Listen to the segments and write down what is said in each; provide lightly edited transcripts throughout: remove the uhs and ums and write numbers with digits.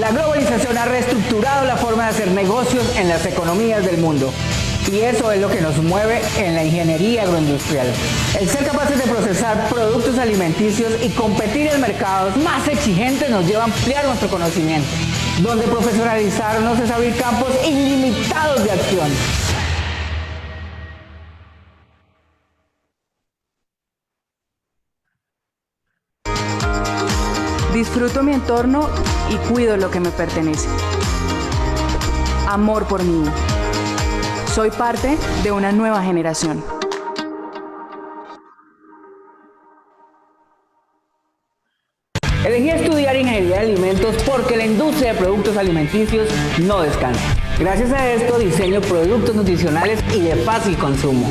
La globalización ha reestructurado la forma de hacer negocios en las economías del mundo. Y eso es lo que nos mueve en la ingeniería agroindustrial. El ser capaces de procesar productos alimenticios y competir en mercados más exigentes nos lleva a ampliar nuestro conocimiento, donde profesionalizarnos es abrir campos ilimitados de acción. Disfruto mi entorno y cuido lo que me pertenece. Amor por mí. Soy parte de una nueva generación. Elegí estudiar ingeniería de alimentos porque la industria de productos alimenticios no descansa. Gracias a esto diseño productos nutricionales y de fácil consumo,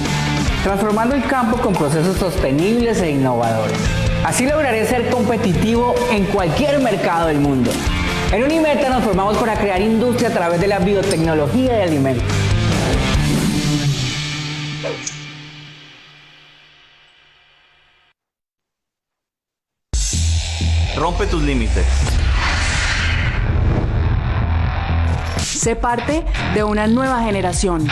transformando el campo con procesos sostenibles e innovadores. Así lograré ser competitivo en cualquier mercado del mundo. En Unimeta nos formamos para crear industria a través de la biotecnología de alimentos. Rompe tus límites. Sé parte de una nueva generación.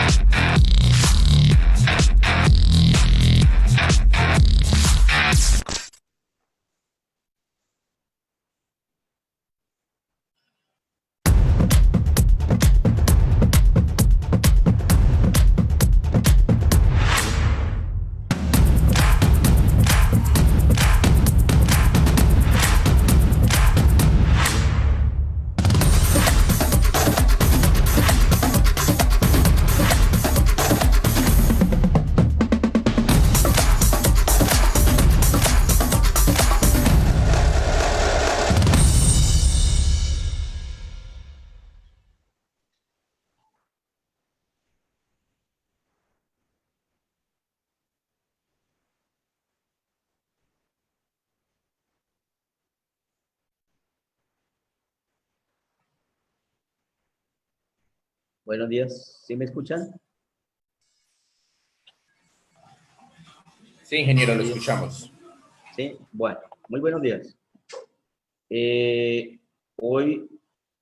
Buenos días, ¿sí me escuchan? Sí, ingeniero, lo escuchamos. Sí, bueno, muy buenos días. Hoy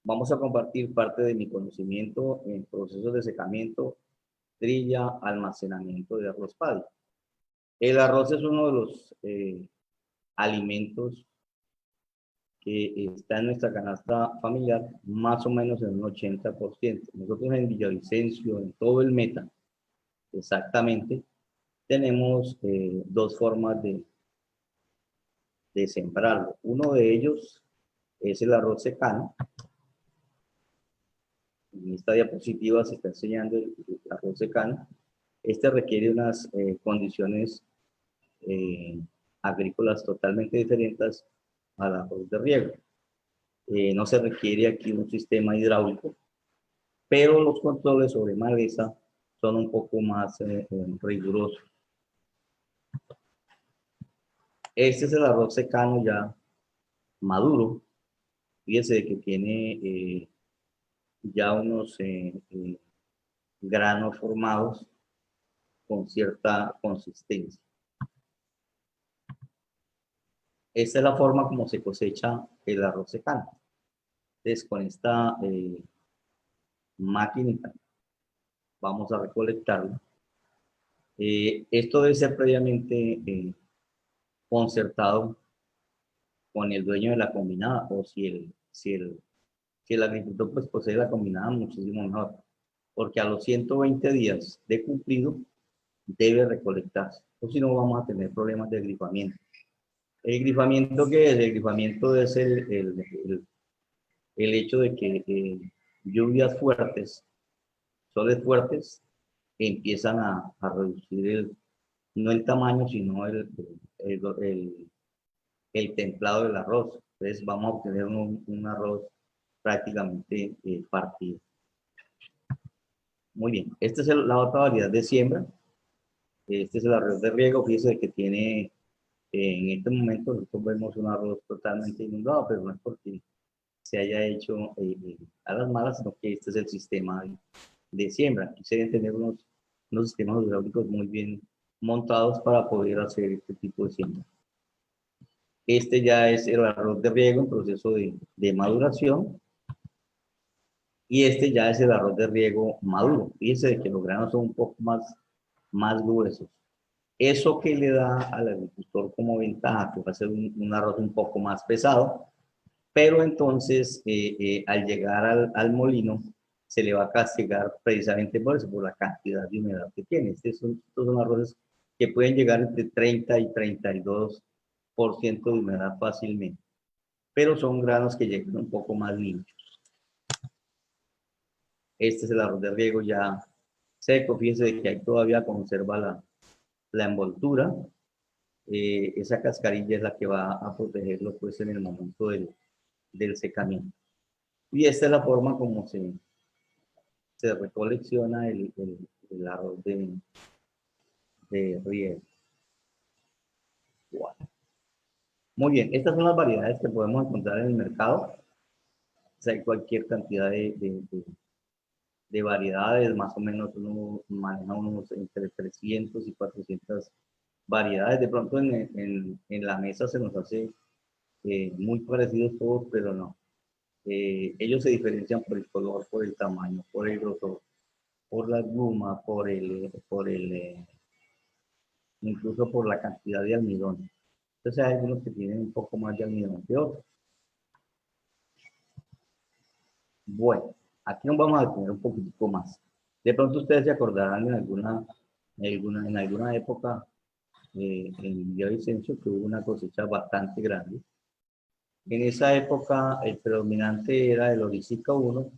vamos a compartir parte de mi conocimiento en procesos de secamiento, trilla, almacenamiento de arroz paddy. El arroz es uno de los alimentos que está en nuestra canasta familiar, más o menos en un 80%. Nosotros en Villavicencio, en todo el Meta, exactamente, tenemos dos formas de sembrarlo. Uno de ellos es el arroz secano. En esta diapositiva se está enseñando el arroz secano. Este requiere unas condiciones agrícolas totalmente diferentes al arroz de riego. No se requiere aquí un sistema hidráulico, pero los controles sobre maleza son un poco más rigurosos. Este es el arroz secano ya maduro. Fíjese que tiene ya unos granos formados con cierta consistencia. Esta es la forma como se cosecha el arroz secano. Entonces, con esta maquinita vamos a recolectarlo. Esto debe ser previamente concertado con el dueño de la combinada, o si el agricultor pues posee la combinada, muchísimo mejor, porque a los 120 días de cumplido debe recolectarse, o si no vamos a tener problemas de grifamiento. ¿El grifamiento qué es? El grifamiento es el hecho de que lluvias fuertes, soles fuertes, empiezan a reducir no el tamaño, sino el templado del arroz. Entonces vamos a obtener un arroz prácticamente partido. Muy bien, esta es la otra variedad de siembra. Este es el arroz de riego. Fíjese que tiene, en este momento nosotros vemos un arroz totalmente inundado, pero no es porque se haya hecho a las malas, sino que este es el sistema de siembra. Aquí se deben tener unos sistemas hidráulicos muy bien montados para poder hacer este tipo de siembra. Este ya es el arroz de riego en proceso de maduración. Y este ya es el arroz de riego maduro. Fíjese que los granos son un poco más gruesos. Eso que le da al agricultor como ventaja, que va a ser un arroz un poco más pesado, pero entonces al llegar al molino se le va a castigar precisamente por eso, por la cantidad de humedad que tiene. Estos son arroces que pueden llegar entre 30 y 32% de humedad fácilmente, pero son granos que llegan un poco más limpios. Este es el arroz de riego ya seco, fíjense que ahí todavía conserva la envoltura. Esa cascarilla es la que va a protegerlo pues en el momento del secamiento. Y esta es la forma como se recolecciona el arroz de riego. Wow. Muy bien, estas son las variedades que podemos encontrar en el mercado. O sea, hay cualquier cantidad de variedades, más o menos uno maneja unos entre 300 y 400 variedades. De pronto en la mesa se nos hace muy parecidos todos, pero no. Ellos se diferencian por el color, por el tamaño, por el grosor, por la guma, incluso por la cantidad de almidón. Entonces hay algunos que tienen un poco más de almidón que otros. Bueno, aquí nos vamos a detener un poquitico más. De pronto ustedes se acordarán en alguna época en Villavicencio que hubo una cosecha bastante grande. En esa época el predominante era el Orisica 1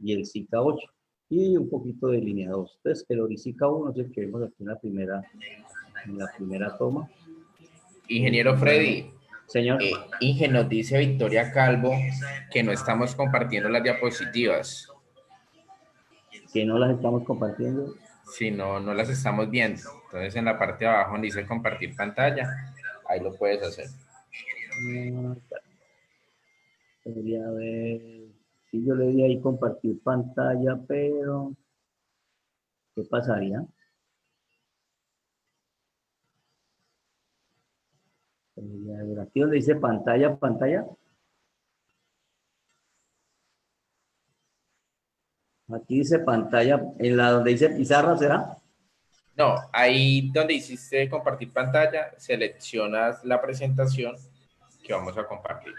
y el Sica 8 y un poquito de línea 2. Entonces el Orisica 1 es el que vemos aquí en la primera toma. Ingeniero Freddy, Señor. Inge, nos dice Victoria Calvo que no estamos compartiendo las diapositivas. Que no las estamos compartiendo. Si no, no las estamos viendo. Entonces en la parte de abajo donde dice compartir pantalla, ahí lo puedes hacer. Podría ver. Si yo le di ahí compartir pantalla, pero ¿qué pasaría? Aquí donde dice pantalla. Aquí dice pantalla, en la donde dice pizarra, ¿será? No, ahí donde hiciste compartir pantalla, seleccionas la presentación que vamos a compartir.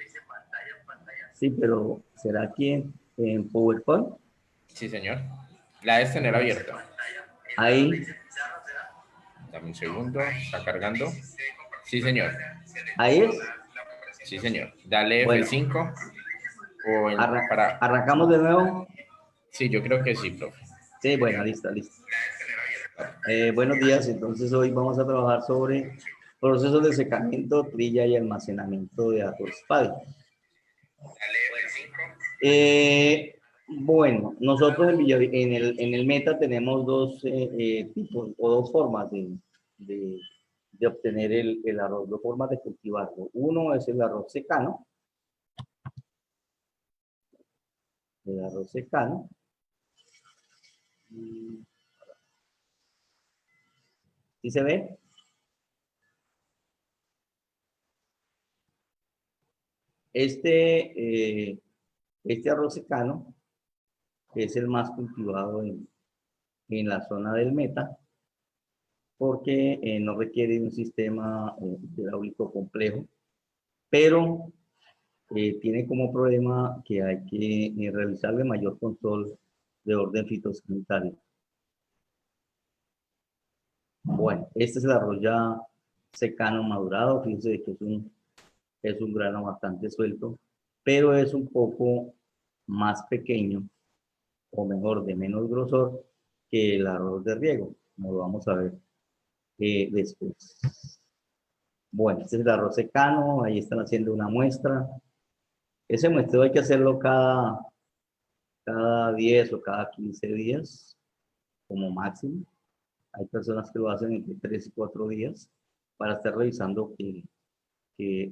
Sí, pero ¿será aquí en PowerPoint? Sí, señor. La debes tener abierta. Ahí. Dame un segundo, está cargando. Sí, señor. Ahí es. Sí, señor. Dale Bueno. F5. ¿Arrancamos de nuevo? Sí, yo creo que sí, profe. Sí, bueno, listo. Buenos días, entonces hoy vamos a trabajar sobre procesos de secamiento, trilla y almacenamiento de arroz paddy. Bueno, nosotros en el Meta tenemos dos tipos o dos formas de obtener el arroz, dos formas de cultivarlo. Uno es el arroz secano. El arroz secano. ¿Sí se ve? Este arroz secano es el más cultivado en la zona del Meta porque no requiere un sistema hidráulico complejo, pero tiene como problema que hay que realizarle mayor control de orden fitosanitario. Bueno, este es el arroz ya secano madurado, fíjense que es un grano bastante suelto, pero es un poco más pequeño, o mejor, de menos grosor que el arroz de riego, como lo vamos a ver después. Bueno, este es el arroz secano, ahí están haciendo una muestra. Ese muestreo hay que hacerlo cada 10 o cada 15 días, como máximo. Hay personas que lo hacen entre 3 y 4 días para estar revisando que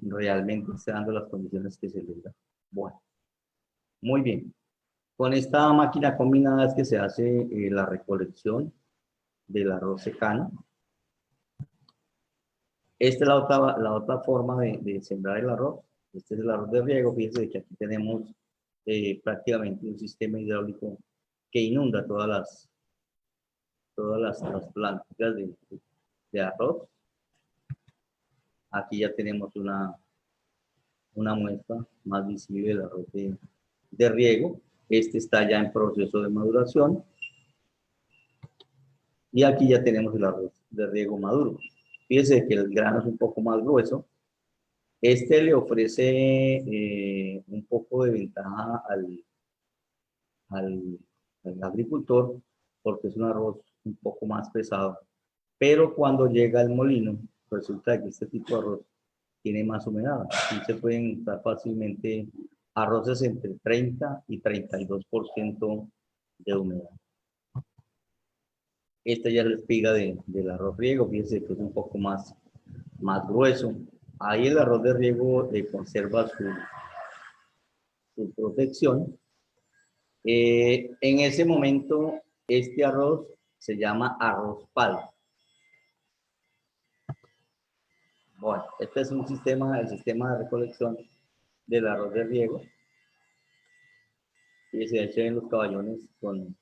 realmente esté dando las condiciones que se les da. Bueno, muy bien. Con esta máquina combinada es que se hace la recolección del arroz secano. Esta es la otra forma de sembrar el arroz. Este es el arroz de riego. Fíjense que aquí tenemos prácticamente un sistema hidráulico que inunda las plantas de arroz. Aquí ya tenemos una muestra más visible del arroz de riego. Este está ya en proceso de maduración. Y aquí ya tenemos el arroz de riego maduro. Fíjense que el grano es un poco más grueso. Este le ofrece un poco de ventaja al agricultor porque es un arroz un poco más pesado. Pero cuando llega al molino, resulta que este tipo de arroz tiene más humedad. Aquí se pueden encontrar fácilmente arroces entre 30 y 32% de humedad. Esta ya es la espiga del arroz riego, fíjense que es un poco más grueso. Ahí el arroz de riego conserva su protección. En ese momento, este arroz se llama arroz palma. Bueno, este es el sistema de recolección del arroz de riego. Y se echan los caballones con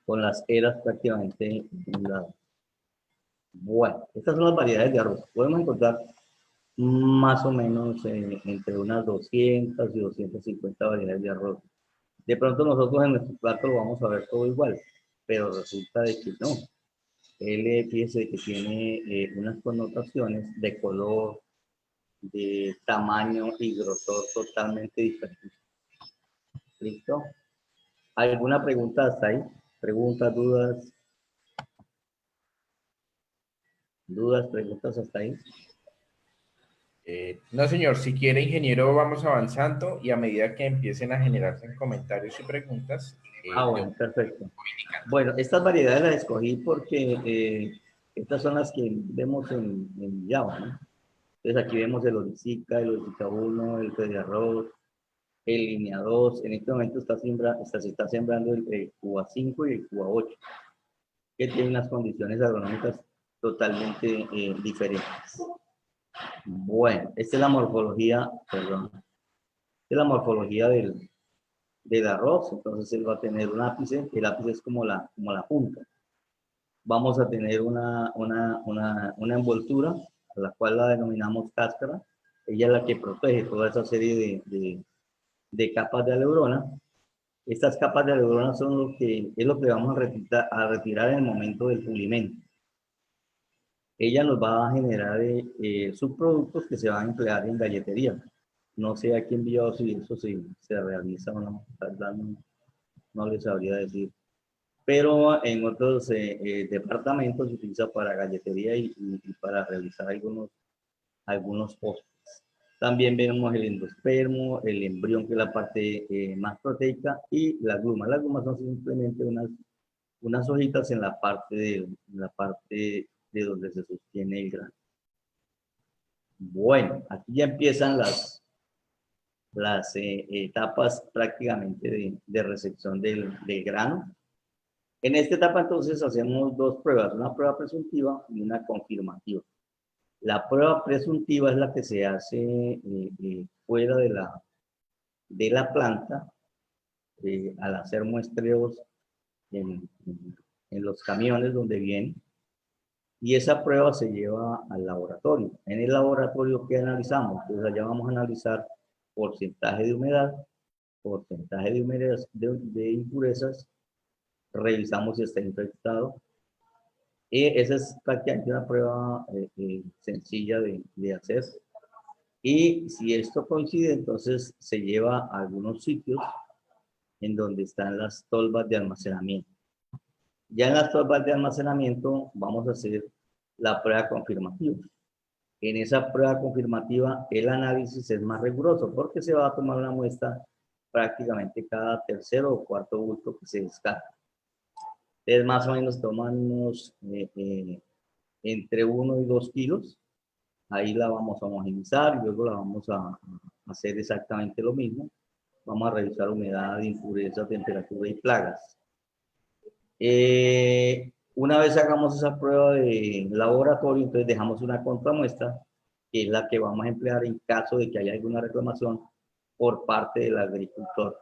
las eras prácticamente inundadas. Bueno, estas son las variedades de arroz. Podemos encontrar más o menos entre unas 200 y 250 variedades de arroz. De pronto nosotros en nuestro plato lo vamos a ver todo igual, pero resulta de que no. Fíjese que tiene unas connotaciones de color, de tamaño y grosor totalmente diferentes. ¿Listo? ¿Alguna pregunta hasta ahí? ¿Preguntas, dudas? ¿Dudas, preguntas hasta ahí? No, señor, si quiere, ingeniero, vamos avanzando y a medida que empiecen a generarse en comentarios y preguntas. Bueno, perfecto. Bueno, estas variedades las escogí porque estas son las que vemos en Java, ¿no? Entonces aquí vemos el Orisica, el Orisica 1, el Fe de Arroz, el Línea 2. En este momento se está sembrando el Cuba 5 y el Cuba 8, que tienen unas condiciones agronómicas totalmente diferentes. Bueno, esta es la morfología, perdón, esta es la morfología del arroz. Entonces él va a tener un ápice, el ápice es como la punta. Vamos a tener una envoltura, a la cual la denominamos cáscara. Ella es la que protege toda esa serie de capas de aleurona. Estas capas de aleurona son lo que vamos a retirar en el momento del pulimento. Ella nos va a generar subproductos que se van a emplear en galletería. No sé aquí en Envigado si eso se realiza o no, no les sabría decir. Pero en otros departamentos se utiliza para galletería y para realizar algunos postres. También vemos el endospermo, el embrión, que es la parte más proteica, y la gluma. Las glumas son simplemente unas hojitas en la parte de donde se sostiene el grano. Bueno, aquí ya empiezan las etapas prácticamente de recepción del grano. En esta etapa entonces hacemos dos pruebas, una prueba presuntiva y una confirmativa. La prueba presuntiva es la que se hace fuera de la planta al hacer muestreos en los camiones donde vienen, y esa prueba se lleva al laboratorio. En el laboratorio, ¿qué analizamos? Pues allá vamos a analizar porcentaje de humedad, porcentaje de impurezas, revisamos si está infectado. Esa es prácticamente una prueba sencilla de hacer. Y si esto coincide, entonces se lleva a algunos sitios en donde están las tolvas de almacenamiento. Ya en las tolvas de almacenamiento vamos a hacer la prueba confirmativa. En esa prueba confirmativa el análisis es más riguroso porque se va a tomar una muestra prácticamente cada tercero o cuarto bulto que se descarga. Entonces más o menos toman unos entre 1 y 2 kilos. Ahí la vamos a homogeneizar y luego la vamos a hacer exactamente lo mismo. Vamos a revisar humedad, impureza, temperatura y plagas. Una vez hagamos esa prueba de laboratorio, entonces dejamos una contramuestra, que es la que vamos a emplear en caso de que haya alguna reclamación por parte del agricultor.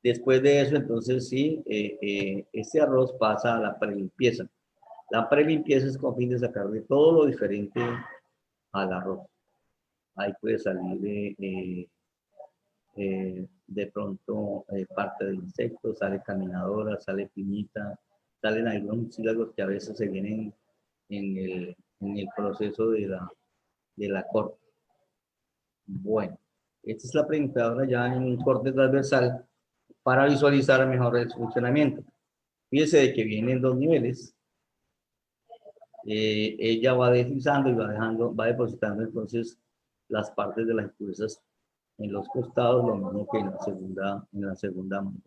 Después de eso, entonces sí, este arroz pasa a la prelimpieza. La prelimpieza es con fin de sacarle todo lo diferente al arroz. Ahí puede salir de pronto parte de insectos, sale caminadora, sale piñita, salen algunos mucílagos que a veces se vienen en el proceso de la corte. Bueno, esta es la prelimpiadora ya en un corte transversal para visualizar mejor el funcionamiento. Fíjese de que viene en dos niveles. Ella va deslizando y va depositando entonces las partes de las impurezas en los costados, lo mismo que en la segunda mano.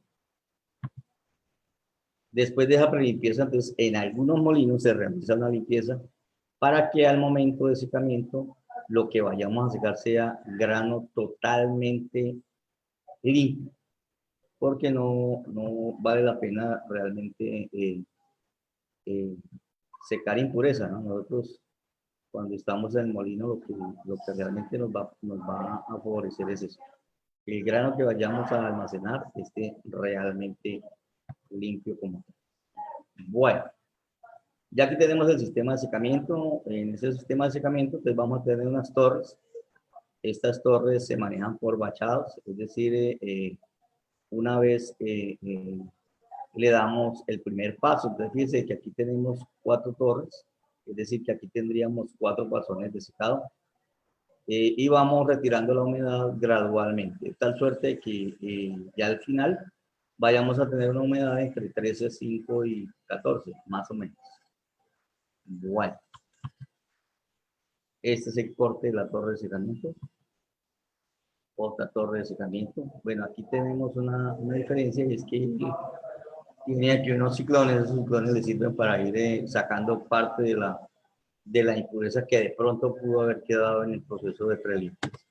Después de esa prelimpieza, entonces en algunos molinos se realiza una limpieza para que al momento de secamiento lo que vayamos a secar sea grano totalmente limpio, porque no vale la pena realmente secar impureza, ¿no? Nosotros cuando estamos en el molino lo que realmente nos va a favorecer es eso. El grano que vayamos a almacenar esté realmente limpio como tal. Bueno, ya que tenemos el sistema de secamiento, en ese sistema de secamiento pues vamos a tener unas torres. Estas torres se manejan por bachados, es decir, una vez le damos el primer paso. Entonces fíjense que aquí tenemos 4 torres, es decir, que aquí tendríamos 4 pasones de secado. Y vamos retirando la humedad gradualmente, de tal suerte que ya al final vayamos a tener una humedad entre 13, 5 y 14, más o menos. Bueno, este es el corte de la torre de secamiento. Otra torre de secamiento. Bueno, aquí tenemos una diferencia, y es que tiene aquí unos ciclones. Esos ciclones le sirven para ir sacando parte de la impureza que de pronto pudo haber quedado en el proceso de prelimpieza.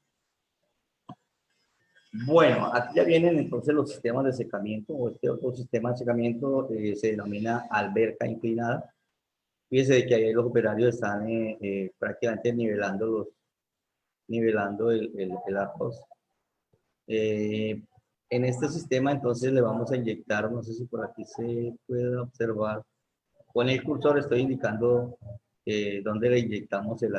Bueno, aquí ya vienen entonces los sistemas de secamiento, o este otro sistema de secamiento se denomina alberca inclinada. Fíjense de que ahí los operarios están prácticamente nivelando el arroz. En este sistema entonces le vamos a inyectar, no sé si por aquí se puede observar, con el cursor estoy indicando dónde le inyectamos el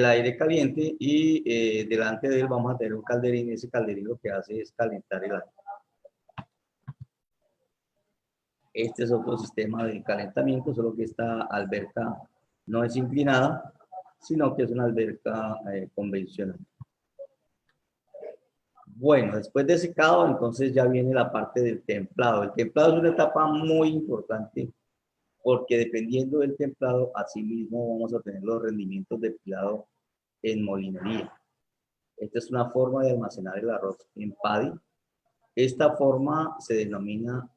aire caliente, y delante de él vamos a tener un calderín. Ese calderín lo que hace es calentar el aire. Este es otro sistema de calentamiento, solo que esta alberca no es inclinada, sino que es una alberca convencional. Bueno, después de secado, entonces ya viene la parte del templado. El templado es una etapa muy importante, porque dependiendo del templado, asimismo vamos a tener los rendimientos de pilado en molinería. Esta es una forma de almacenar el arroz en paddy. Esta forma se denomina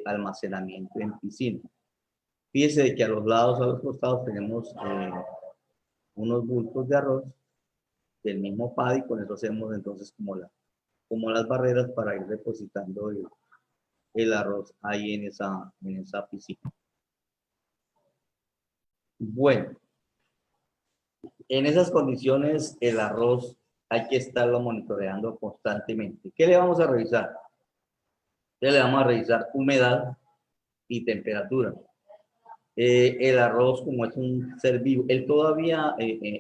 almacenamiento en piscina. Fíjese de que a los lados, a los costados, tenemos unos bultos de arroz del mismo paddy. Con eso hacemos entonces como las barreras para ir depositando el arroz ahí en esa piscina. Bueno, en esas condiciones el arroz hay que estarlo monitoreando constantemente. ¿Qué le vamos a revisar? Le vamos a revisar humedad y temperatura. El arroz, como es un ser vivo, él todavía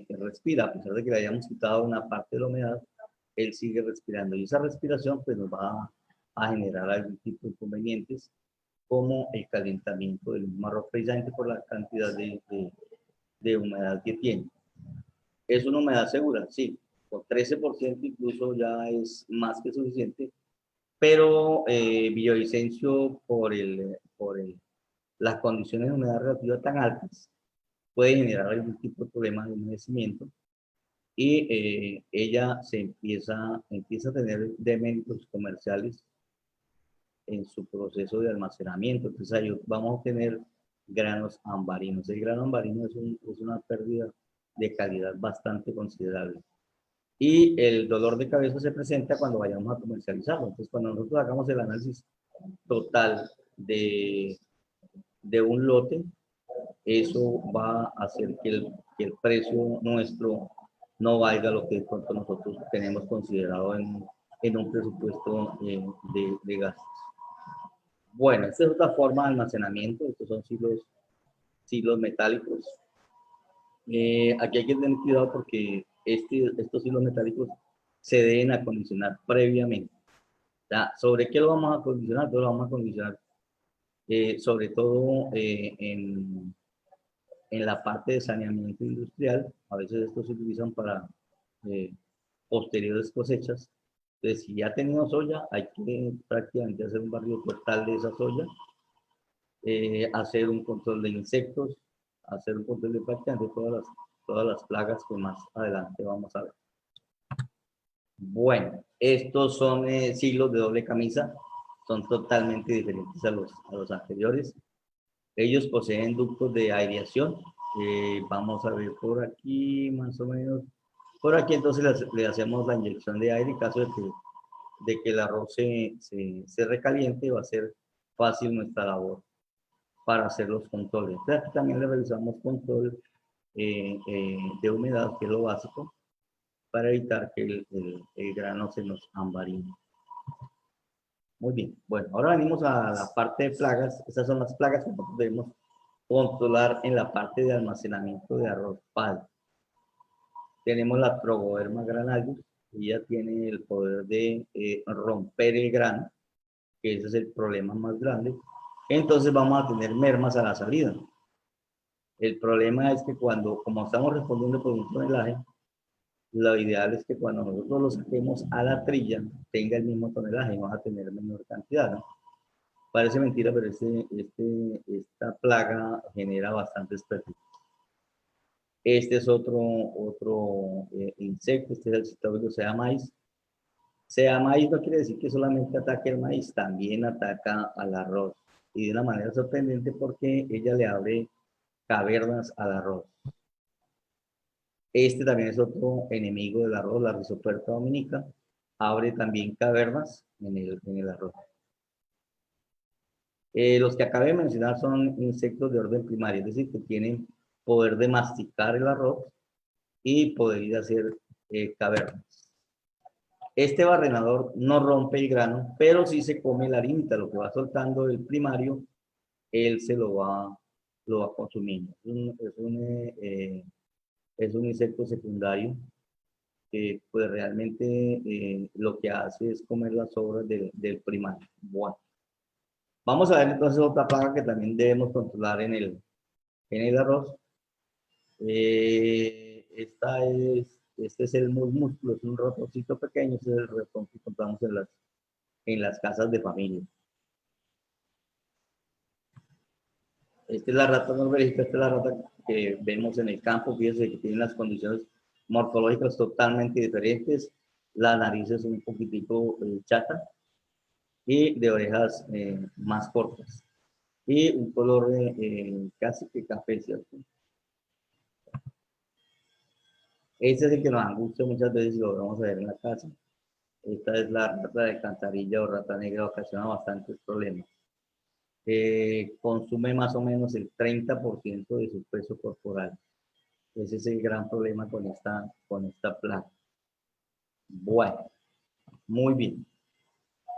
respira, a pesar de que le hayamos quitado una parte de la humedad, él sigue respirando, y esa respiración pues nos va a generar algún tipo de inconvenientes, como el calentamiento del mismo arroz, precisamente por la cantidad de humedad que tiene. ¿Es una humedad segura? Sí, por 13% incluso ya es más que suficiente, pero Villavicencio, por las condiciones de humedad relativa tan altas, puede generar algún tipo de problema de humedecimiento, y ella empieza a tener deméritos comerciales en su proceso de almacenamiento. Entonces ahí vamos a tener granos ambarinos. El grano ambarino es una pérdida de calidad bastante considerable. Y el dolor de cabeza se presenta cuando vayamos a comercializarlo. Entonces, cuando nosotros hagamos el análisis total de un lote, eso va a hacer que el precio nuestro no valga lo que de pronto nosotros tenemos considerado en un presupuesto de gastos. Bueno, esta es otra forma de almacenamiento. Estos son silos metálicos. Aquí hay que tener cuidado porque estos hilos metálicos se deben acondicionar previamente. ¿Ya? ¿Sobre qué lo vamos a acondicionar? Entonces lo vamos a acondicionar sobre todo en la parte de saneamiento industrial. A veces estos se utilizan para posteriores cosechas. Entonces, si ya ha tenido soya, hay que prácticamente hacer un barrido total de esa soya, hacer un control de insectos, hacer un control de prácticamente todas las plagas que más adelante vamos a ver. Bueno, estos son silos de doble camisa, son totalmente diferentes a los anteriores. Ellos poseen ductos de aireación. Vamos a ver por aquí, más o menos. Por aquí entonces le hacemos la inyección de aire en caso de que el arroz se recaliente, va a ser fácil nuestra labor para hacer los controles. Entonces, también le realizamos control de humedad, que es lo básico, para evitar que el grano se nos ambarine. Muy bien, bueno, ahora venimos a la parte de plagas. Estas son las plagas que nosotros debemos controlar en la parte de almacenamiento de arroz palma. Tenemos la Trogoderma granarius, ella tiene el poder de romper el grano, que ese es el problema más grande. Entonces vamos a tener mermas a la salida. El problema es que como estamos respondiendo por un tonelaje, lo ideal es que cuando nosotros lo saquemos a la trilla, tenga el mismo tonelaje y vamos a tener menor cantidad, ¿no? Parece mentira, pero esta plaga genera bastantes pérdidas. Este es otro insecto, este es el citófilo sea maíz. Sea maíz no quiere decir que solamente ataque el maíz, también ataca al arroz. Y de una manera sorprendente porque ella le abre cavernas al arroz. Este también es otro enemigo del arroz, la Rhizoperta dominica. Abre también cavernas en el arroz. Los que acabé de mencionar son insectos de orden primario, es decir, que tienen poder de masticar el arroz y poder ir a hacer cavernas. Este barrenador no rompe el grano, pero sí se come la harinita, lo que va soltando el primario, él se lo va consumiendo. Es un insecto secundario que pues realmente lo que hace es comer las sobras del primario. Bueno, vamos a ver entonces otra plaga que también debemos controlar en el arroz. Este es el músculo, es un ratoncito pequeño, este es el ratón que encontramos en las casas de familia. Esta es la rata norbergica, esta es la rata que vemos en el campo. Fíjense que tiene las condiciones morfológicas totalmente diferentes. La nariz es un poquitico chata y de orejas más cortas. Y un color casi que café, ¿cierto? Este es el que nos angustia muchas veces y lo vamos a ver en la casa. Esta es la rata de cantarilla o rata negra, ocasiona bastantes problemas. Consume más o menos el 30% de su peso corporal. Ese es el gran problema con esta plaga. Bueno, muy bien.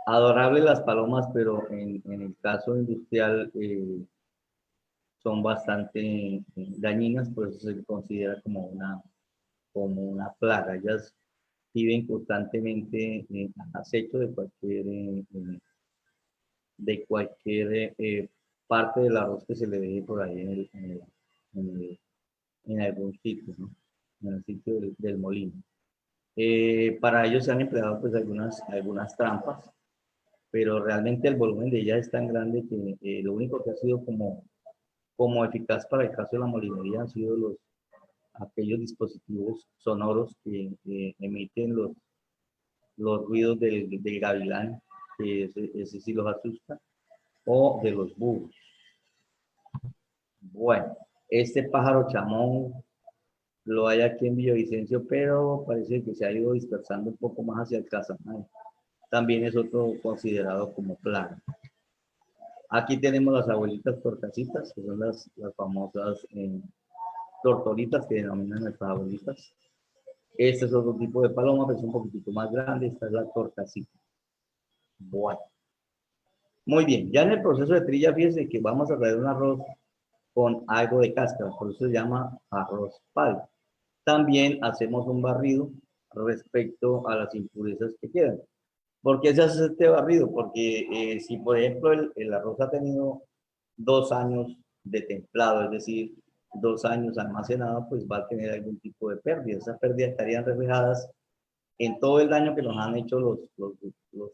Adorables las palomas, pero en el caso industrial son bastante dañinas, por eso se considera como una plaga. Ellas viven constantemente en acecho de cualquier parte del arroz que se le deje por ahí en algún sitio, ¿no? En el sitio del molino. Para ello se han empleado pues algunas trampas, pero realmente el volumen de ellas es tan grande que lo único que ha sido como eficaz para el caso de la molinería han sido aquellos dispositivos sonoros que emiten los ruidos del gavilán, que ese sí los asusta, o de los búhos. Bueno, este pájaro chamón lo hay aquí en Villavicencio, pero parece que se ha ido dispersando un poco más hacia el Casanare. También es otro considerado como plaga. Aquí tenemos las abuelitas torcasitas, que son las famosas tortolitas que denominan nuestras abuelitas. Este es otro tipo de paloma, pero es un poquitito más grande. Esta es la torcasita. Bueno. Muy bien, ya en el proceso de trilla, fíjense que vamos a traer un arroz con algo de cáscara, por eso se llama arroz palio. También hacemos un barrido respecto a las impurezas que quedan. ¿Por qué se hace este barrido? Porque si, por ejemplo, el arroz ha tenido 2 años de templado, es decir, 2 años almacenado, pues va a tener algún tipo de pérdida. Esas pérdidas estarían reflejadas en todo el daño que nos han hecho los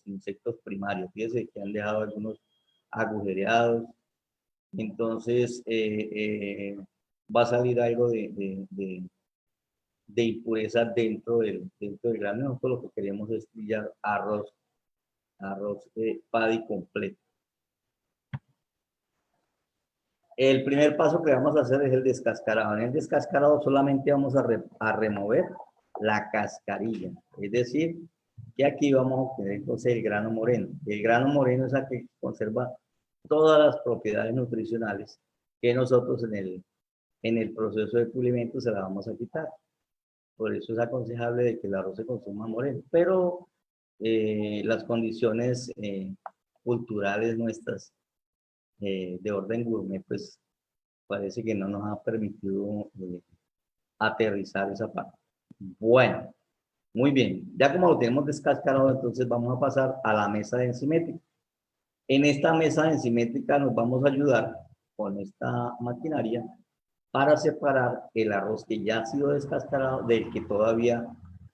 insectos primarios. Fíjense que han dejado algunos agujereados. Entonces, va a salir algo de impureza dentro del grano. Nosotros lo que queremos es trillar arroz paddy completo. El primer paso que vamos a hacer es el descascarado. En el descascarado solamente vamos a remover la cascarilla. Es decir, que aquí vamos a obtener entonces el grano moreno. El grano moreno es aquel que conserva todas las propiedades nutricionales que nosotros en el proceso de pulimento se la vamos a quitar. Por eso es aconsejable de que el arroz se consuma moreno. Pero las condiciones culturales nuestras de orden gourmet, pues parece que no nos ha permitido aterrizar esa parte. Bueno, muy bien. Ya como lo tenemos descascarado, entonces vamos a pasar a la mesa de enzimétrica. En esta mesa de enzimétrica nos vamos a ayudar con esta maquinaria para separar el arroz que ya ha sido descascarado del que todavía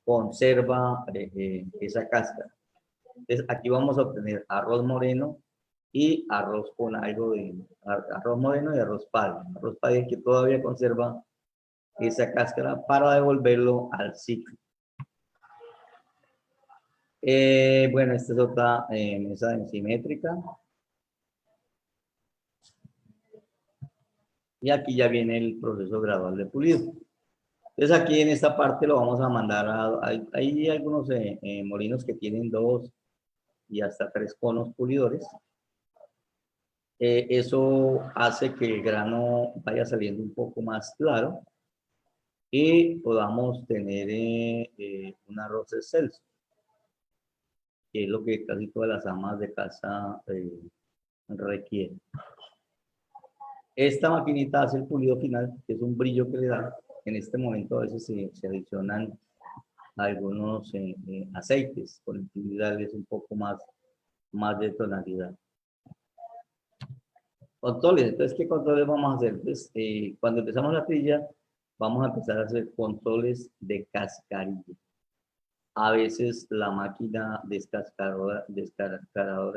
conserva esa cáscara. Entonces aquí vamos a obtener arroz moreno y arroz con algo de arroz moreno y arroz paddy. Arroz paddy que todavía conserva esa cáscara para devolverlo al ciclo. Bueno, esta es otra mesa enzimétrica. Y aquí ya viene el proceso gradual de pulido. Entonces aquí en esta parte lo vamos a mandar hay algunos molinos que tienen 2 y hasta 3 conos pulidores. Eso hace que el grano vaya saliendo un poco más claro y podamos tener un arroz excelso, que es lo que casi todas las amas de casa requieren. Esta maquinita hace el pulido final, que es un brillo que le da. En este momento a veces se adicionan algunos aceites con el fin de darles un poco más de tonalidad. Controles, entonces, ¿qué controles vamos a hacer? Pues, cuando empezamos la trilla, vamos a empezar a hacer controles de cascarilla. A veces la máquina descascaradora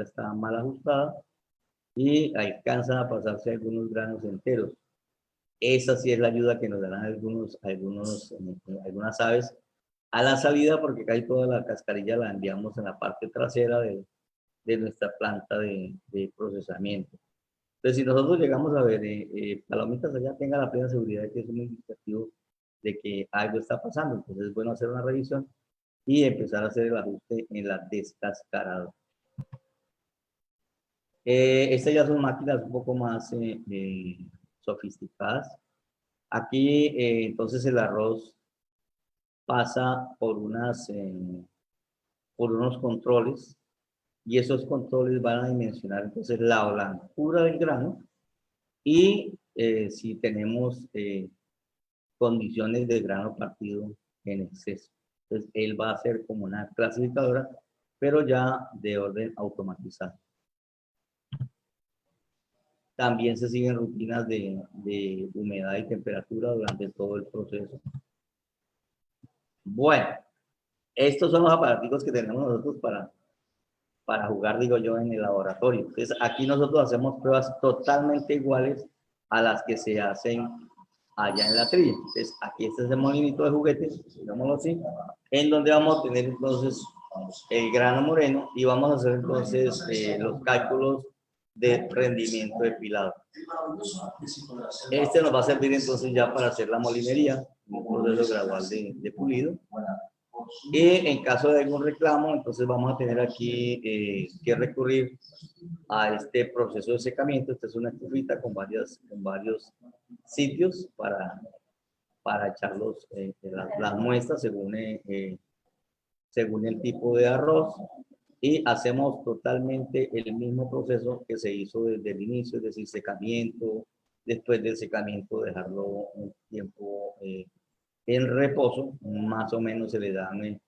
está mal ajustada y alcanza a pasarse algunos granos enteros. Esa sí es la ayuda que nos darán algunas aves a la salida, porque casi toda la cascarilla la enviamos en la parte trasera de nuestra planta de procesamiento. Entonces, si nosotros llegamos a ver palomitas allá, tenga la plena seguridad de que es un indicativo de que algo está pasando. Entonces es bueno hacer una revisión y empezar a hacer el ajuste en la descascarada. Estas ya son máquinas un poco más sofisticadas. Aquí, entonces, el arroz pasa por unos controles y esos controles van a dimensionar entonces la blancura del grano y si tenemos condiciones de grano partido en exceso. Entonces, él va a ser como una clasificadora, pero ya de orden automatizado. También se siguen rutinas de humedad y temperatura durante todo el proceso. Bueno, estos son los aparatos que tenemos nosotros para jugar, digo yo, en el laboratorio. Entonces, aquí nosotros hacemos pruebas totalmente iguales a las que se hacen allá en la trilla. Entonces, aquí este es el molinito de juguetes, digámoslo así, en donde vamos a tener entonces el grano moreno y vamos a hacer entonces los cálculos de rendimiento de pilado. Este nos va a servir entonces ya para hacer la molinería, un proceso gradual de pulido. Y en caso de algún reclamo, entonces vamos a tener aquí que recurrir a este proceso de secamiento. Esta es una estufita con varios sitios para para echar las muestras según el tipo de arroz, y hacemos totalmente el mismo proceso que se hizo desde el inicio, es decir, secamiento, después del secamiento dejarlo un tiempo en reposo, más o menos se le dan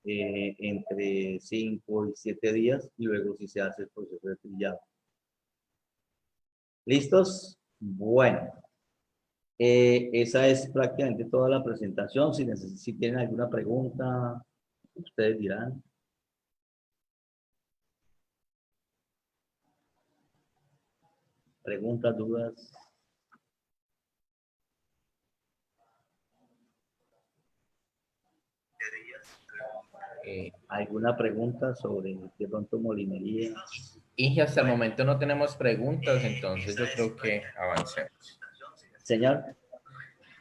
entre 5 y 7 días, y luego sí se hace el proceso de trillado. ¿Listos? Bueno, esa es prácticamente toda la presentación. Si tienen alguna pregunta, ustedes dirán. Preguntas, dudas. ¿Alguna pregunta sobre de pronto molinería? Y hasta el momento no tenemos preguntas, entonces yo creo que avancemos. Señor.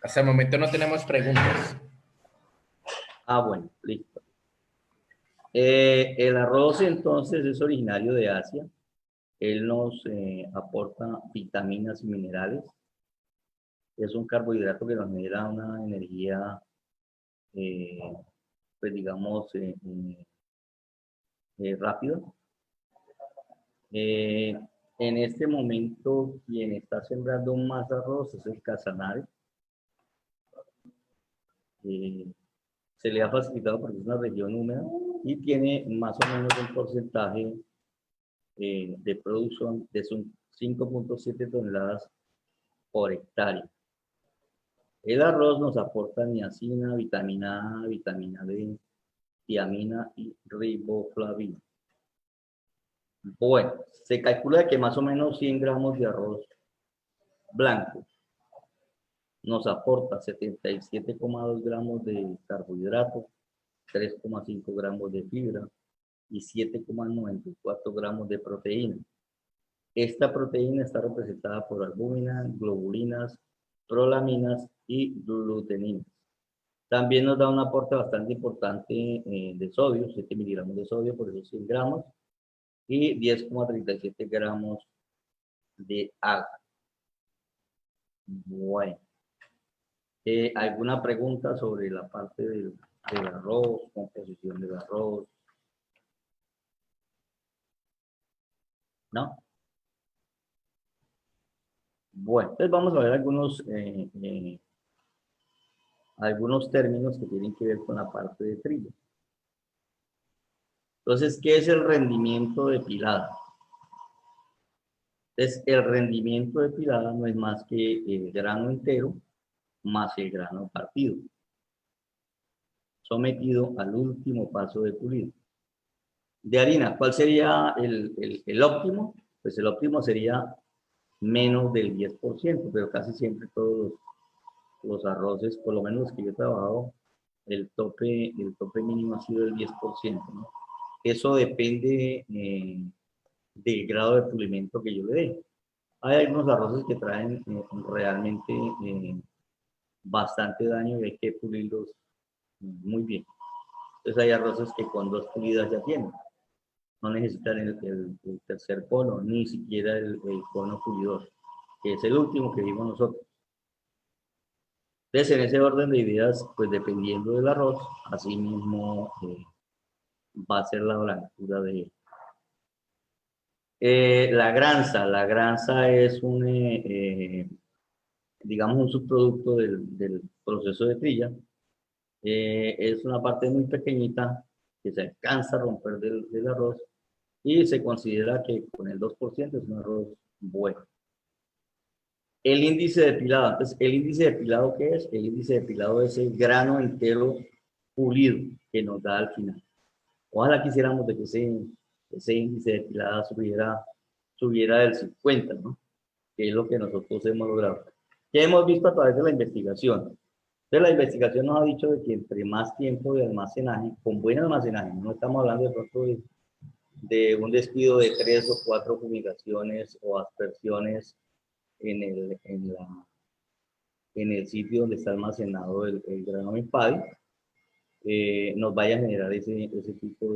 Hasta el momento no tenemos preguntas. Ah, bueno, listo. El arroz entonces es originario de Asia. Él nos aporta vitaminas y minerales. Es un carbohidrato que nos genera una energía, pues digamos, rápido. En este momento, quien está sembrando más arroz es el Casanare. Se le ha facilitado porque es una región húmeda y tiene más o menos un porcentaje de producción de 5.7 toneladas por hectárea. El arroz nos aporta niacina, vitamina A, vitamina D, tiamina y riboflavina. Bueno, se calcula que más o menos 100 gramos de arroz blanco nos aporta 77,2 gramos de carbohidratos, 3,5 gramos de fibra y 7,94 gramos de proteína. Esta proteína está representada por albúmina, globulinas, prolaminas y gluteninas. También nos da un aporte bastante importante de sodio, 7 miligramos de sodio por esos 100 gramos y 10,37 gramos de agua. Bueno, ¿alguna pregunta sobre la parte del arroz, composición del arroz? ¿No? Bueno, entonces vamos a ver algunos términos que tienen que ver con la parte de trigo. Entonces, ¿qué es el rendimiento de pilada? Entonces, el rendimiento de pilada no es más que el grano entero más el grano partido, sometido al último paso de pulido. De harina, ¿cuál sería el óptimo? Pues el óptimo sería menos del 10%, pero casi siempre todos los arroces, por lo menos los que yo he trabajado, el tope mínimo ha sido el 10%, ¿no? Eso depende del grado de pulimento que yo le dé. Hay algunos arroces que traen realmente bastante daño y hay que pulirlos muy bien. Entonces hay arroces que con 2 pulidas ya tienen. No necesitan el tercer cono, ni siquiera el cono pulidor, que es el último que vimos nosotros. Entonces, en ese orden de ideas, pues dependiendo del arroz, así mismo va a ser la blancura de él. La granza es digamos, un subproducto del proceso de trilla. Es una parte muy pequeñita que se alcanza a romper del arroz y se considera que con el 2% es un arroz bueno. El índice de pilado. Entonces, ¿el índice de pilado qué es? El índice de pilado es el grano entero pulido que nos da al final. Ojalá quisiéramos de que ese índice de pilada subiera del 50, ¿no? Que es lo que nosotros hemos logrado. ¿Qué hemos visto a través de la investigación? Entonces, la investigación nos ha dicho de que entre más tiempo de almacenaje, con buen almacenaje, no estamos hablando de pronto de un despido de 3 o 4 fumigaciones o aspersiones en el sitio donde está almacenado el grano en paddy, nos vaya a generar ese tipo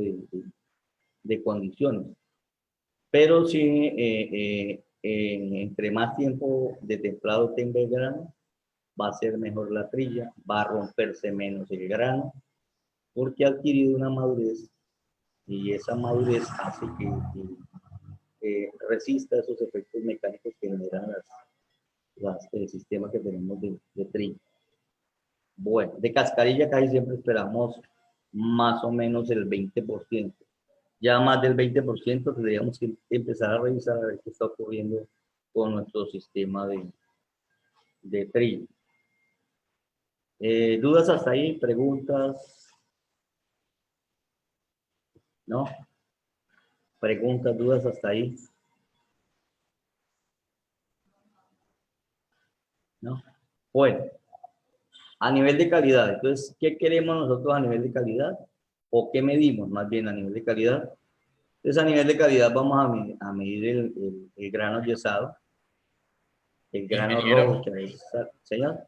de condiciones. Pero sí, entre más tiempo de templado tenga el grano, va a ser mejor la trilla, va a romperse menos el grano, porque ha adquirido una madurez y esa madurez hace que resista esos efectos mecánicos que generan el sistema que tenemos de trilla. Bueno, de cascarilla casi siempre esperamos más o menos el 20%. Ya más del 20% tendríamos que empezar a revisar a ver qué está ocurriendo con nuestro sistema de trilla. ¿Dudas hasta ahí? ¿Preguntas? ¿No? ¿Preguntas, dudas hasta ahí? ¿No? Bueno, a nivel de calidad, entonces, ¿qué queremos nosotros a nivel de calidad? ¿O qué medimos más bien a nivel de calidad? Entonces, a nivel de calidad vamos a medir el grano yesado, el grano rojo, Ingeniero, que es, señor.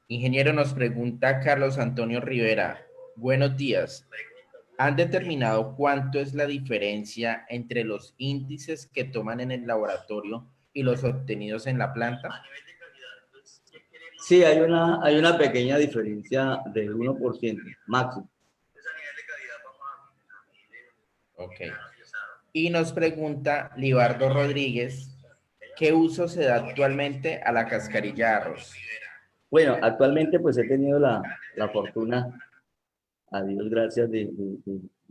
ingeniero, nos pregunta Carlos Antonio Rivera. Buenos días. ¿Han determinado cuánto es la diferencia entre los índices que toman en el laboratorio y los obtenidos en la planta? Sí, hay una pequeña diferencia del 1% máximo. Ok. Y nos pregunta Libardo Rodríguez, ¿qué uso se da actualmente a la cascarilla de arroz? Bueno, actualmente pues he tenido la fortuna, a Dios gracias, de,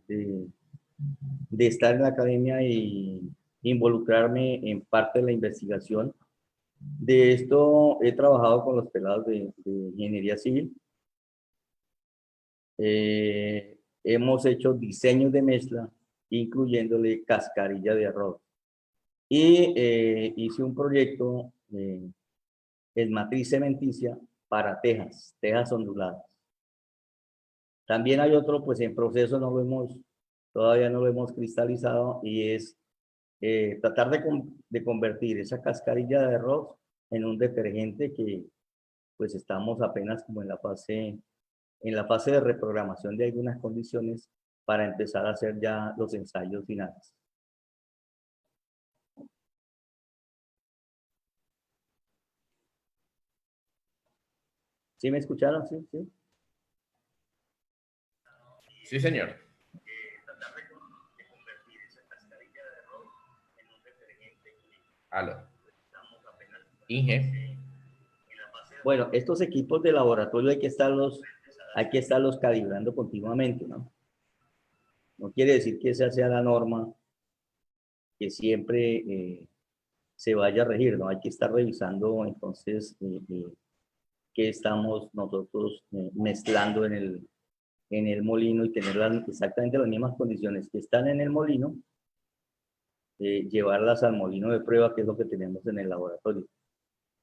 de estar en la academia y involucrarme en parte de la investigación. De esto he trabajado con los pelados de ingeniería civil. Hemos hecho diseños de mezcla, incluyéndole cascarilla de arroz. Y hice un proyecto en matriz cementicia para tejas onduladas. También hay otro, pues en proceso todavía no lo hemos cristalizado y es tratar de convertir esa cascarilla de arroz en un detergente que pues estamos apenas como en la fase de reprogramación de algunas condiciones para empezar a hacer ya los ensayos finales. ¿Sí me escucharon? Sí, sí. Sí, señor. Aló. Inge. Bueno, estos equipos de laboratorio hay que estarlos calibrando continuamente, ¿no? No quiere decir que esa sea la norma que siempre se vaya a regir, ¿no? Hay que estar revisando entonces qué estamos nosotros mezclando en el molino y tener exactamente las mismas condiciones que están en el molino, llevarlas al molino de prueba, que es lo que tenemos en el laboratorio,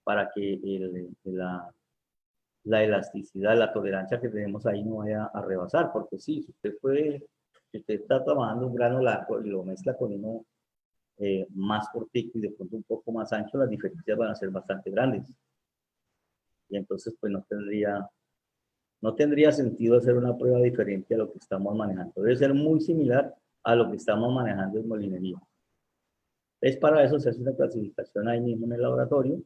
para que la elasticidad, la tolerancia que tenemos ahí no vaya a rebasar, porque sí, si usted está trabajando un grano largo y lo mezcla con uno más cortico y de pronto un poco más ancho, las diferencias van a ser bastante grandes. Y entonces, pues no tendría sentido hacer una prueba diferente a lo que estamos manejando. Debe ser muy similar a lo que estamos manejando en molinería. Es para eso se hace una clasificación ahí mismo en el laboratorio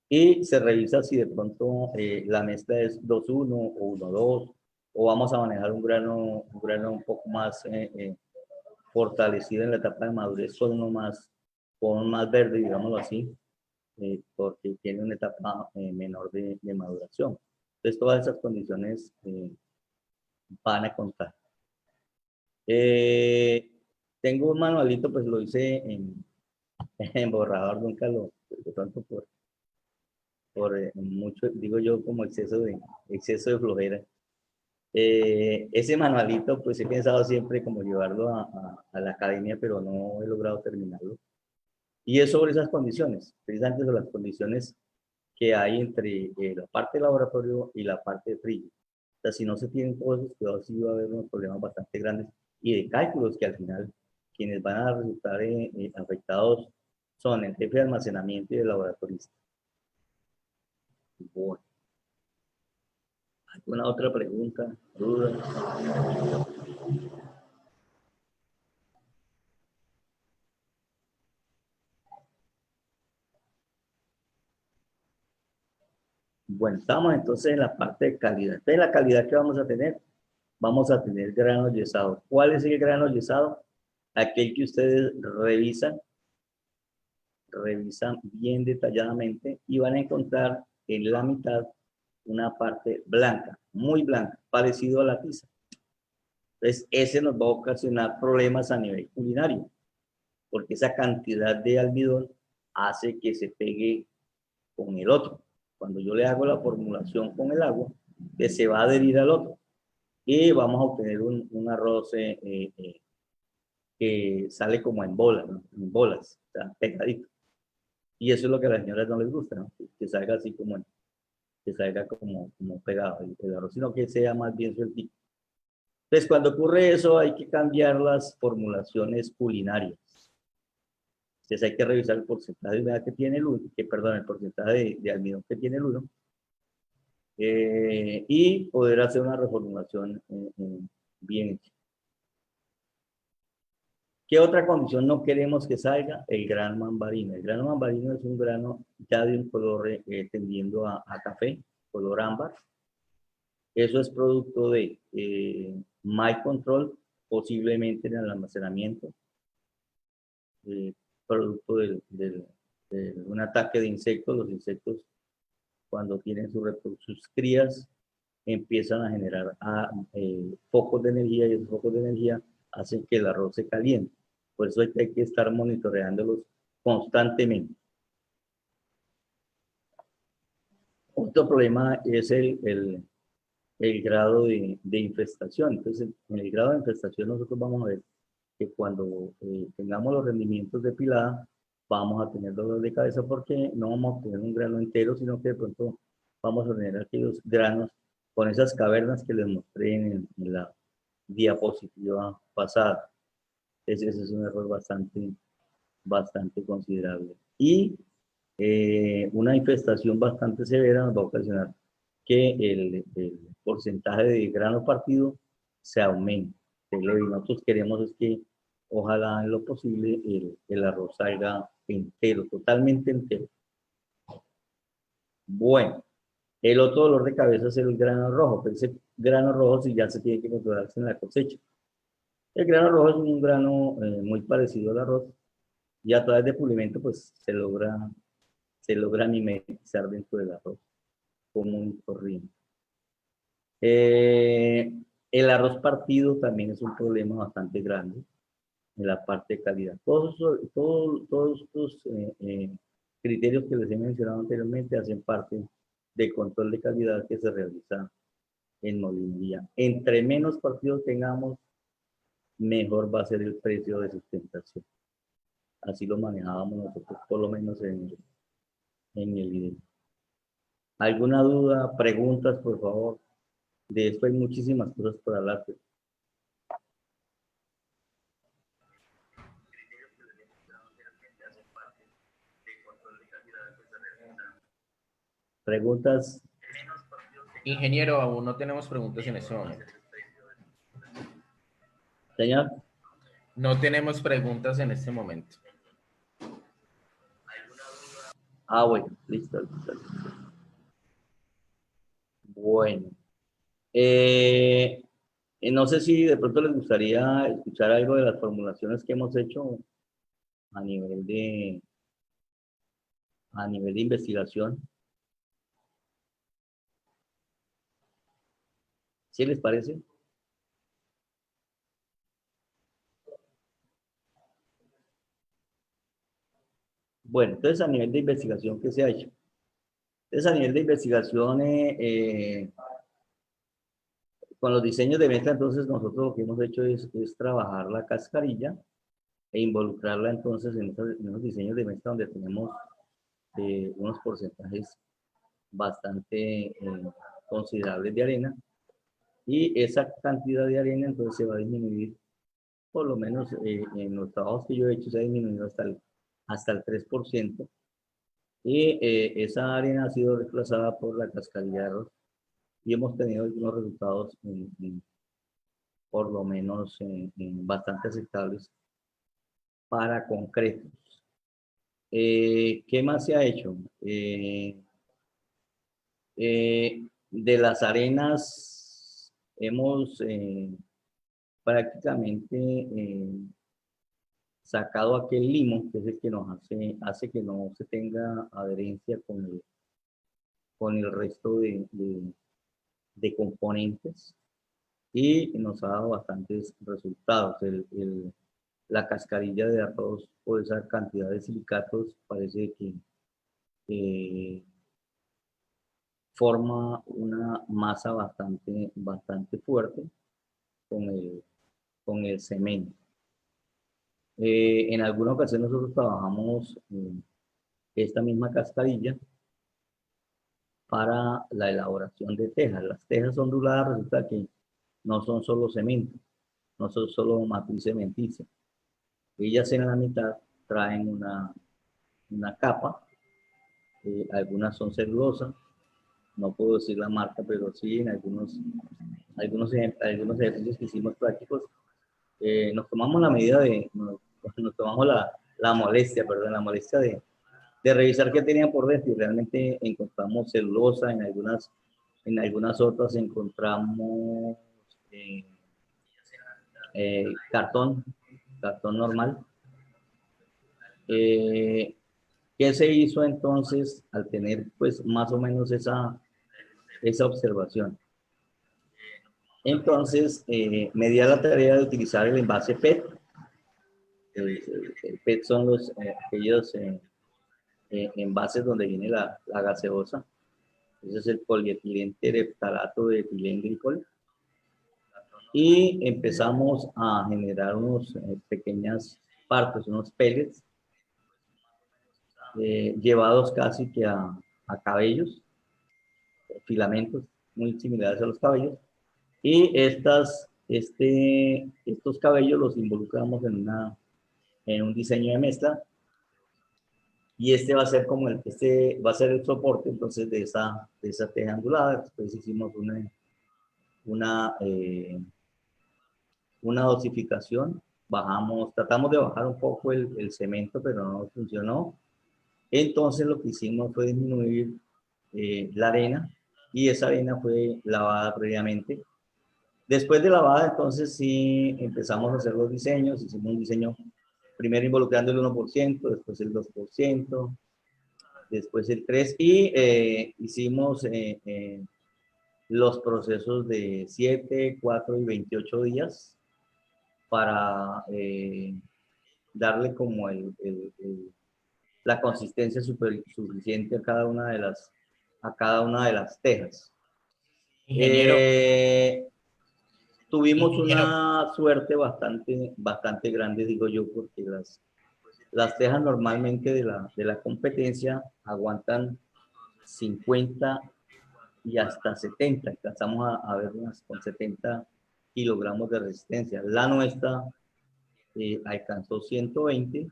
y se revisa si de pronto la mezcla es 2-1 o 1-2 o vamos a manejar un grano un poco más fortalecido en la etapa de madurez con más verde, digámoslo así, porque tiene una etapa menor de maduración. Entonces todas esas condiciones van a contar. Tengo un manualito, pues lo hice en borrador, nunca de pronto por mucho, digo yo, como exceso de flojera. Ese manualito, pues he pensado siempre como llevarlo a la academia, pero no he logrado terminarlo. Y es sobre esas condiciones, precisamente sobre las condiciones que hay entre la parte de laboratorio y la parte de frío. O sea, si no se tienen todos esos cuidados, sí va a haber unos problemas bastante grandes y de cálculos que al final quienes van a resultar afectados son el jefe de almacenamiento y el laboratorista. Bueno, ¿alguna otra pregunta, duda? Bueno. Bueno, estamos entonces en la parte de calidad. Entonces, la calidad que vamos a tener grano yesado. ¿Cuál es el grano yesado? Aquel que ustedes revisan bien detalladamente y van a encontrar en la mitad una parte blanca, muy blanca, parecido a la tiza. Entonces, ese nos va a ocasionar problemas a nivel culinario, porque esa cantidad de almidón hace que se pegue con el otro. Cuando yo le hago la formulación con el agua, que se va a adherir al otro y vamos a obtener un arroz que sale como en bolas, ¿no? En bolas, o sea, pegadito. Y eso es lo que a las señoras no les gusta, ¿no? Que salga así como, que salga como pegado el arroz, sino que sea más bien sueltito. Entonces, cuando ocurre eso, hay que cambiar las formulaciones culinarias. Entonces, hay que revisar el porcentaje de humedad que tiene el uno, el porcentaje de almidón que tiene el uno, y poder hacer una reformulación bien hecha. ¿Qué otra condición no queremos que salga? El grano mambarino. El grano mambarino es un grano ya de un color tendiendo a café, color ámbar. Eso es producto de mal control, posiblemente en el almacenamiento, producto de un ataque de insectos. Los insectos, cuando tienen sus crías, empiezan a generar focos de energía, y esos focos de energía hacen que el arroz se caliente. Por eso hay que estar monitoreándolos constantemente. Otro problema es el grado de infestación. Entonces, en el grado de infestación nosotros vamos a ver que cuando tengamos los rendimientos de pilada, vamos a tener dolor de cabeza porque no vamos a obtener un grano entero, sino que de pronto vamos a tener aquellos granos con esas cavernas que les mostré en la diapositiva pasada. Ese es un error bastante considerable. Y una infestación bastante severa nos va a ocasionar que el porcentaje de grano partido se aumente. Nosotros queremos es que ojalá en lo posible el arroz salga entero, totalmente entero. Bueno, el otro dolor de cabeza es el grano rojo, pero ese grano rojo sí ya se tiene que controlarse en la cosecha. El grano rojo es un grano muy parecido al arroz y a través de pulimento pues se logra mimetizar dentro del arroz común y corriente. El arroz partido también es un problema bastante grande en la parte de calidad. Todos estos criterios que les he mencionado anteriormente hacen parte del control de calidad que se realiza en molinería. Entre menos partidos tengamos, mejor va a ser el precio de sustentación. Así lo manejábamos nosotros, por lo menos en el video. ¿Alguna duda, preguntas, por favor? De esto hay muchísimas cosas por hablar. ¿Preguntas? Ingeniero, aún no tenemos preguntas en este momento. Señor. No tenemos preguntas en este momento. Bueno, listo. Bueno. No sé si de pronto les gustaría escuchar algo de las formulaciones que hemos hecho a nivel de investigación. ¿Sí les parece? Bueno, entonces a nivel de investigación, ¿qué se ha hecho? Entonces a nivel de investigación, con los diseños de mezcla, entonces nosotros lo que hemos hecho es trabajar la cascarilla e involucrarla entonces en esos diseños de mezcla donde tenemos unos porcentajes bastante considerables de arena, y esa cantidad de arena entonces se va a disminuir, por lo menos en los trabajos que yo he hecho se ha disminuido hasta el 3%, y esa arena ha sido reemplazada por la cascarilla de arroz y hemos tenido algunos resultados por lo menos bastante aceptables para concretos. ¿Qué más se ha hecho? De las arenas hemos prácticamente sacado aquel limo, que es el que nos hace que no se tenga adherencia con el resto de componentes, y nos ha dado bastantes resultados. La cascarilla de arroz, por esa cantidad de silicatos, parece que forma una masa bastante fuerte con el cemento. En alguna ocasión nosotros trabajamos esta misma cascarilla para la elaboración de tejas. Las tejas onduladas resulta que no son solo cemento, no son solo matriz cementicia. Ellas en la mitad traen una capa, algunas son celulosa, no puedo decir la marca, pero sí en algunos ejercicios que hicimos prácticos, nos tomamos la medida nos tomamos la molestia, perdón, la molestia de revisar qué tenían por dentro, y realmente encontramos celulosa, en algunas otras encontramos cartón normal. ¿Qué se hizo entonces al tener pues más o menos esa observación? Entonces me di a la tarea de utilizar el envase PET. El PET son aquellos envases donde viene la gaseosa. Ese es el polietilén tereftalato de etilenglicol. Y empezamos a generar unos pequeñas partes, unos pellets, llevados casi que a cabellos, filamentos muy similares a los cabellos, y estos cabellos los involucramos en un diseño de mezcla, y este va a ser va a ser el soporte entonces de esa teja ondulada. Después hicimos una dosificación, tratamos de bajar un poco el cemento, pero no funcionó. Entonces lo que hicimos fue disminuir la arena, y esa arena fue lavada previamente. Después de lavada, entonces sí empezamos a hacer los diseños. Hicimos un diseño primero involucrando el 1%, después el 2%, después el 3%, y hicimos los procesos de 7, 4 y 28 días para darle como la consistencia suficiente a cada una de las tejas. Ingeniero, Tuvimos ingeniero, una suerte bastante grande, digo yo, porque las tejas normalmente de la competencia aguantan 50 y hasta 70. Alcanzamos a ver unas con 70 kilogramos de resistencia. La nuestra alcanzó 120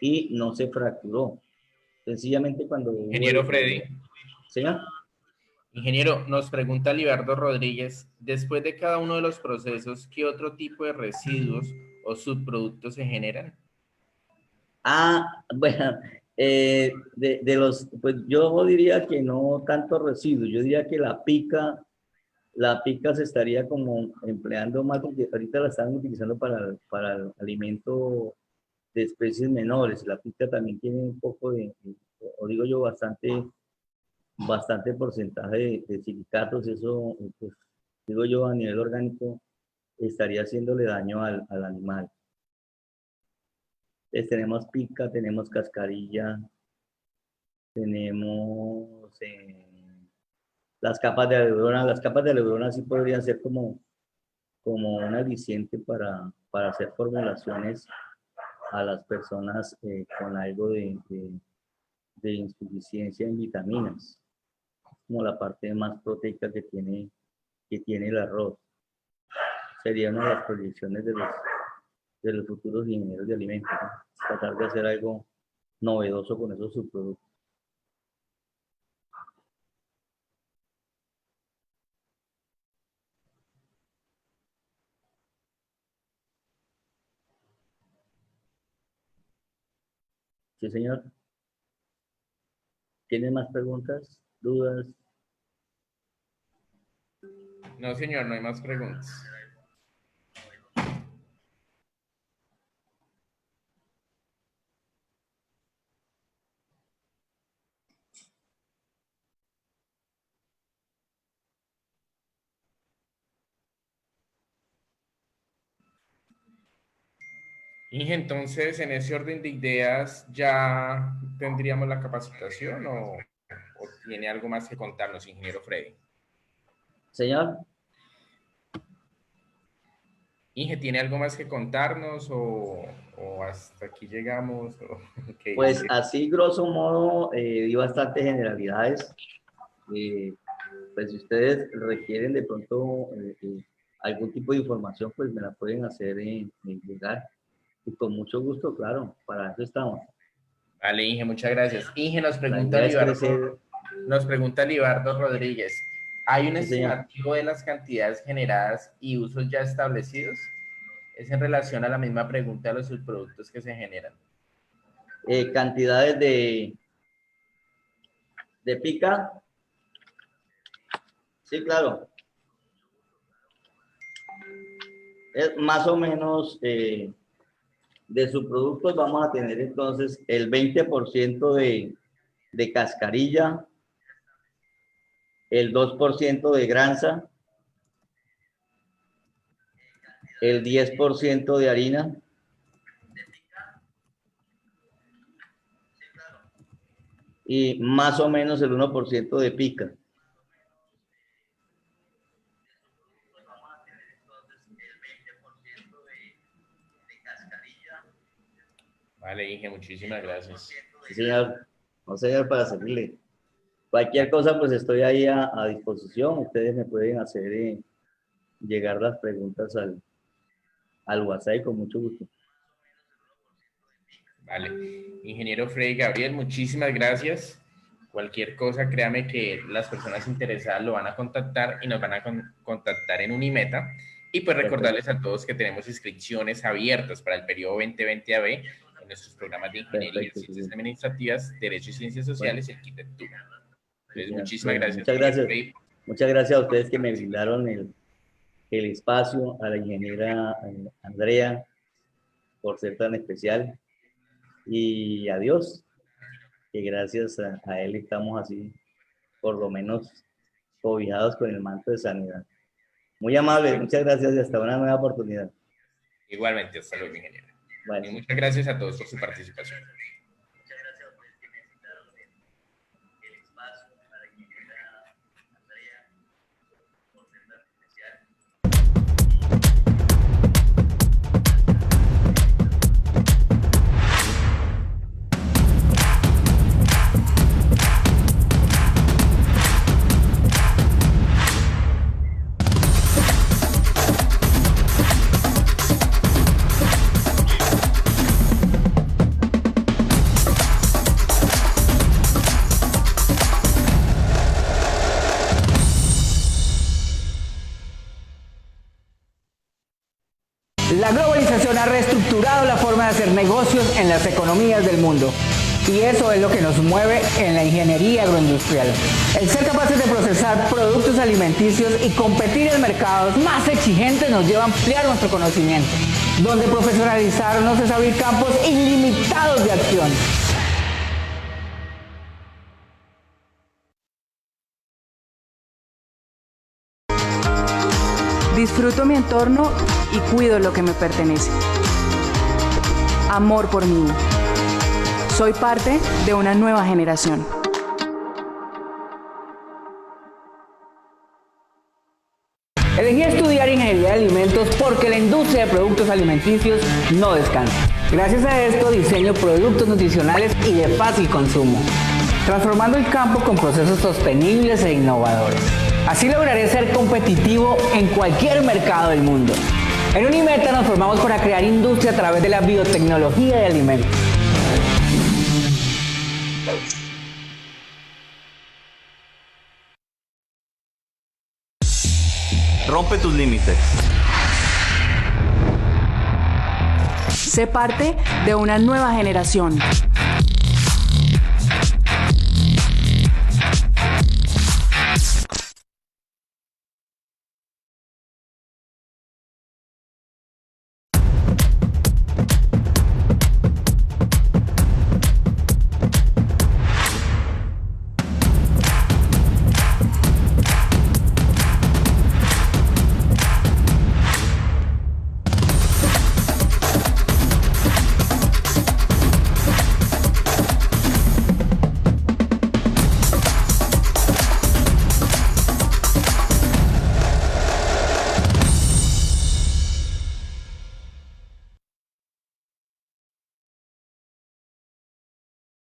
y no se fracturó. Sencillamente cuando hubo ingeniero Freddy. ¿Señor? Ingeniero, nos pregunta Libardo Rodríguez, después de cada uno de los procesos, ¿qué otro tipo de residuos o subproductos se generan? Bueno, pues yo diría que no tanto residuos, yo diría que la pica se estaría como empleando más, porque ahorita la están utilizando para el alimento de especies menores. La pica también tiene un poco o digo yo, bastante porcentaje de silicatos. Eso, pues, digo yo, a nivel orgánico estaría haciéndole daño al animal. Entonces, tenemos pica, tenemos cascarilla, tenemos las capas de alebrona. Las capas de alebrona sí podrían ser como un aliciente para hacer formulaciones a las personas con algo de insuficiencia en vitaminas, como la parte más proteica que tiene el arroz. Sería una de las proyecciones de los futuros ingenieros de alimentos, ¿no? Tratar de hacer algo novedoso con esos subproductos. Sí, señor. ¿Tiene más preguntas, dudas? No, señor, no hay más preguntas. Inge, entonces, en ese orden de ideas, ¿ya tendríamos la capacitación o tiene algo más que contarnos, ingeniero Freddy? Señor, Inge, ¿tiene algo más que contarnos o hasta aquí llegamos? ¿Qué pues dice? así grosso modo di bastantes generalidades. Pues si ustedes requieren de pronto algún tipo de información, pues me la pueden hacer llegar. Y con mucho gusto, claro, para eso estamos. Vale, Inge, muchas gracias. Inge, La idea es crecer. nos pregunta Libardo Rodríguez, ¿hay un Sí, señor. estimativo de las cantidades generadas y usos ya establecidos? Es en relación a la misma pregunta de los subproductos que se generan. Cantidades de pica. Sí, claro. Es más o menos de subproductos vamos a tener entonces el 20% de cascarilla, el 2% de granza, el 10% de harina, y más o menos el 1% de pica. Vale, Inge, muchísimas gracias. Sí, señor. No, señor, para servirle. Cualquier cosa, pues estoy ahí a disposición. Ustedes me pueden hacer llegar las preguntas al WhatsApp y con mucho gusto. Vale. Ingeniero Freddy Gabriel, muchísimas gracias. Cualquier cosa, créame que las personas interesadas lo van a contactar y nos van a contactar en Unimeta. Y pues recordarles a todos que tenemos inscripciones abiertas para el periodo 2020 AB en nuestros programas de Ingeniería, Ciencias Administrativas, Derecho y Ciencias Sociales y Arquitectura. Entonces, muchísimas gracias. Muchas gracias. Muchas gracias a ustedes que me brindaron el espacio, a la ingeniera Andrea por ser tan especial, y a Dios, que gracias a él estamos así, por lo menos cobijados con el manto de sanidad. Muy amable, muchas gracias y hasta una nueva oportunidad. Igualmente, hasta luego, ingeniero. Bueno. Y muchas gracias a todos por su participación. La globalización ha reestructurado la forma de hacer negocios en las economías del mundo. Y eso es lo que nos mueve en la ingeniería agroindustrial. El ser capaces de procesar productos alimenticios y competir en mercados más exigentes nos lleva a ampliar nuestro conocimiento, donde profesionalizarnos es abrir campos ilimitados de acción. Disfruto mi entorno y cuido lo que me pertenece. Amor por mí. Soy parte de una nueva generación. Elegí estudiar ingeniería de alimentos porque la industria de productos alimenticios no descansa. Gracias a esto diseño productos nutricionales y de fácil consumo, transformando el campo con procesos sostenibles e innovadores. Así lograré ser competitivo en cualquier mercado del mundo. En Unimeta nos formamos para crear industria a través de la biotecnología de alimentos. Rompe tus límites. Sé parte de una nueva generación.